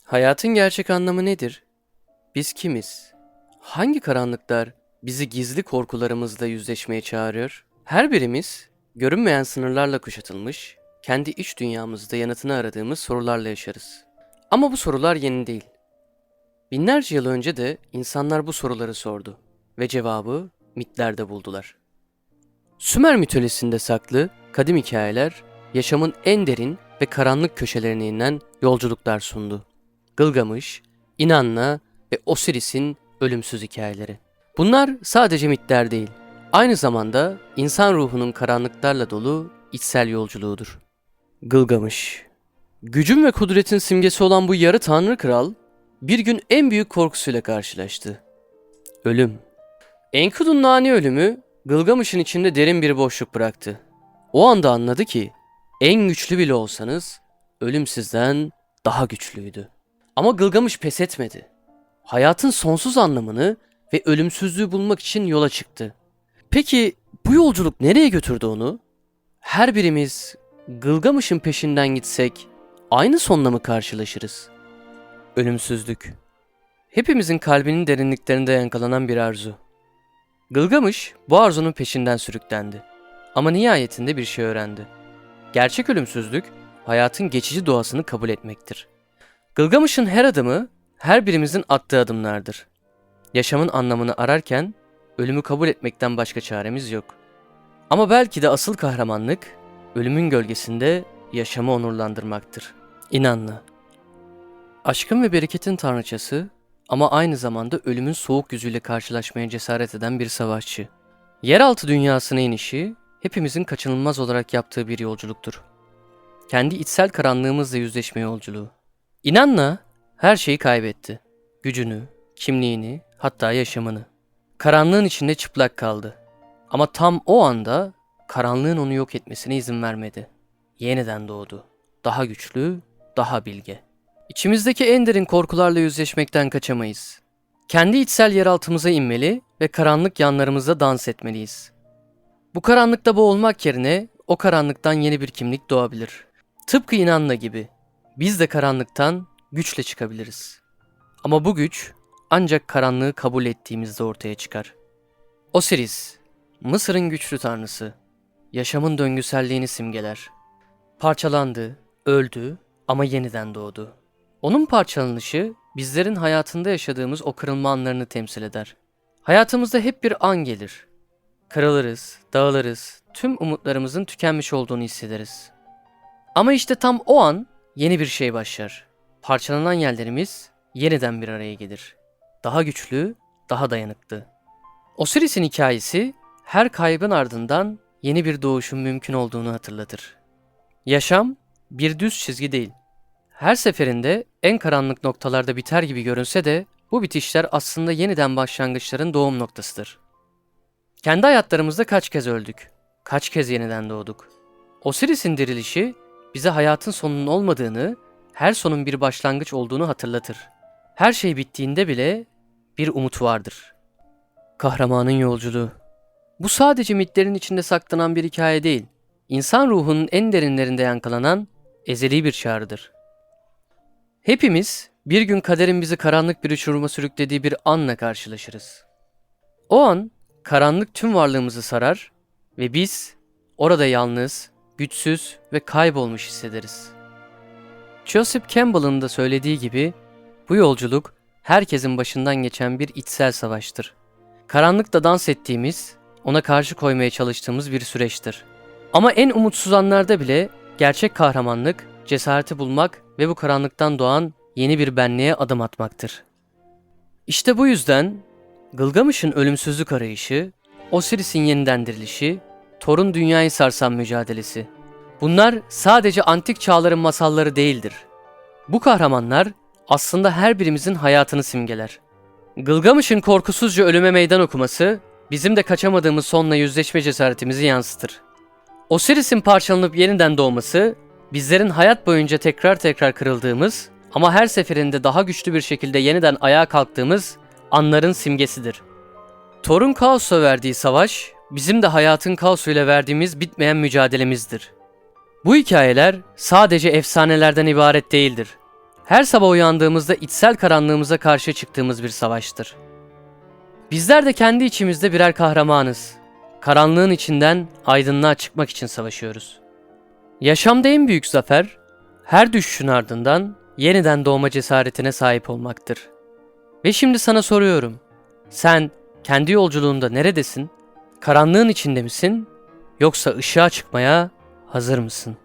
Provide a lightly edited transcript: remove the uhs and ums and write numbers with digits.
Hayatın gerçek anlamı nedir? Biz kimiz? Hangi karanlıklar bizi gizli korkularımızla yüzleşmeye çağırıyor? Her birimiz görünmeyen sınırlarla kuşatılmış, kendi iç dünyamızda yanıtını aradığımız sorularla yaşarız. Ama bu sorular yeni değil. Binlerce yıl önce de insanlar bu soruları sordu ve cevabı mitlerde buldular. Sümer mitolojisinde saklı kadim hikayeler yaşamın en derin ve karanlık köşelerine inen yolculuklar sundu. Gılgamış, İnanna ve Osiris'in ölümsüz hikayeleri. Bunlar sadece mitler değil, aynı zamanda insan ruhunun karanlıklarla dolu içsel yolculuğudur. Gılgamış, gücün ve kudretin simgesi olan bu yarı tanrı kral, bir gün en büyük korkusuyla karşılaştı. Ölüm. Enkidu'nun ani ölümü, Gılgamış'ın içinde derin bir boşluk bıraktı. O anda anladı ki, en güçlü bile olsanız, ölüm sizden daha güçlüydü. Ama Gılgamış pes etmedi. Hayatın sonsuz anlamını ve ölümsüzlüğü bulmak için yola çıktı. Peki bu yolculuk nereye götürdü onu? Her birimiz Gılgamış'ın peşinden gitsek aynı sonla mı karşılaşırız? Ölümsüzlük. Hepimizin kalbinin derinliklerinde yankılanan bir arzu. Gılgamış bu arzunun peşinden sürüklendi. Ama nihayetinde bir şey öğrendi. Gerçek ölümsüzlük hayatın geçici doğasını kabul etmektir. Gılgamış'ın her adımı her birimizin attığı adımlardır. Yaşamın anlamını ararken ölümü kabul etmekten başka çaremiz yok. Ama belki de asıl kahramanlık ölümün gölgesinde yaşamı onurlandırmaktır. İnanla. Aşkın ve bereketin tanrıçası ama aynı zamanda ölümün soğuk yüzüyle karşılaşmaya cesaret eden bir savaşçı. Yeraltı dünyasına inişi hepimizin kaçınılmaz olarak yaptığı bir yolculuktur. Kendi içsel karanlığımızla yüzleşme yolculuğu. İnanla her şeyi kaybetti. Gücünü, kimliğini, hatta yaşamını. Karanlığın içinde çıplak kaldı. Ama tam o anda karanlığın onu yok etmesine izin vermedi. Yeniden doğdu. Daha güçlü, daha bilge. İçimizdeki en derin korkularla yüzleşmekten kaçamayız. Kendi içsel yeraltımıza inmeli ve karanlık yanlarımızda dans etmeliyiz. Bu karanlıkta boğulmak yerine o karanlıktan yeni bir kimlik doğabilir. Tıpkı İnanna gibi biz de karanlıktan güçle çıkabiliriz. Ama bu güç ancak karanlığı kabul ettiğimizde ortaya çıkar. Osiris, Mısır'ın güçlü tanrısı, yaşamın döngüselliğini simgeler. Parçalandı, öldü ama yeniden doğdu. Onun parçalanışı bizlerin hayatında yaşadığımız o kırılma anlarını temsil eder. Hayatımızda hep bir an gelir. Kırılırız, dağılırız, tüm umutlarımızın tükenmiş olduğunu hissederiz. Ama işte tam o an yeni bir şey başlar. Parçalanan yerlerimiz yeniden bir araya gelir. Daha güçlü, daha dayanıklı. Osiris'in hikayesi her kaybın ardından yeni bir doğuşun mümkün olduğunu hatırlatır. Yaşam bir düz çizgi değil. Her seferinde en karanlık noktalarda biter gibi görünse de bu bitişler aslında yeniden başlangıçların doğum noktasıdır. Kendi hayatlarımızda kaç kez öldük, kaç kez yeniden doğduk. Osiris'in dirilişi bize hayatın sonunun olmadığını, her sonun bir başlangıç olduğunu hatırlatır. Her şey bittiğinde bile bir umut vardır. Kahramanın yolculuğu. Bu sadece mitlerin içinde saklanan bir hikaye değil, İnsan ruhunun en derinlerinde yankılanan ezeli bir çağrıdır. Hepimiz bir gün kaderin bizi karanlık bir uçuruma sürüklediği bir anla karşılaşırız. O an karanlık tüm varlığımızı sarar ve biz orada yalnız, güçsüz ve kaybolmuş hissederiz. Joseph Campbell'ın da söylediği gibi bu yolculuk herkesin başından geçen bir içsel savaştır. Karanlıkta dans ettiğimiz, ona karşı koymaya çalıştığımız bir süreçtir. Ama en umutsuz anlarda bile gerçek kahramanlık, cesareti bulmak ve bu karanlıktan doğan yeni bir benliğe adım atmaktır. İşte bu yüzden Gılgamış'ın ölümsüzlük arayışı, Osiris'in yeniden dirilişi, Thor'un dünyayı sarsan mücadelesi. Bunlar sadece antik çağların masalları değildir. Bu kahramanlar aslında her birimizin hayatını simgeler. Gılgamış'ın korkusuzca ölüme meydan okuması, bizim de kaçamadığımız sonla yüzleşme cesaretimizi yansıtır. Osiris'in parçalanıp yeniden doğması, bizlerin hayat boyunca tekrar tekrar kırıldığımız ama her seferinde daha güçlü bir şekilde yeniden ayağa kalktığımız anların simgesidir. Thor'un kaosla verdiği savaş, bizim de hayatın kaosuyla verdiğimiz bitmeyen mücadelemizdir. Bu hikayeler sadece efsanelerden ibaret değildir. Her sabah uyandığımızda içsel karanlığımıza karşı çıktığımız bir savaştır. Bizler de kendi içimizde birer kahramanız. Karanlığın içinden aydınlığa çıkmak için savaşıyoruz. Yaşamda en büyük zafer, her düşüşün ardından yeniden doğma cesaretine sahip olmaktır. Ve şimdi sana soruyorum. Sen kendi yolculuğunda neredesin? Karanlığın içinde misin? Yoksa ışığa çıkmaya hazır mısın?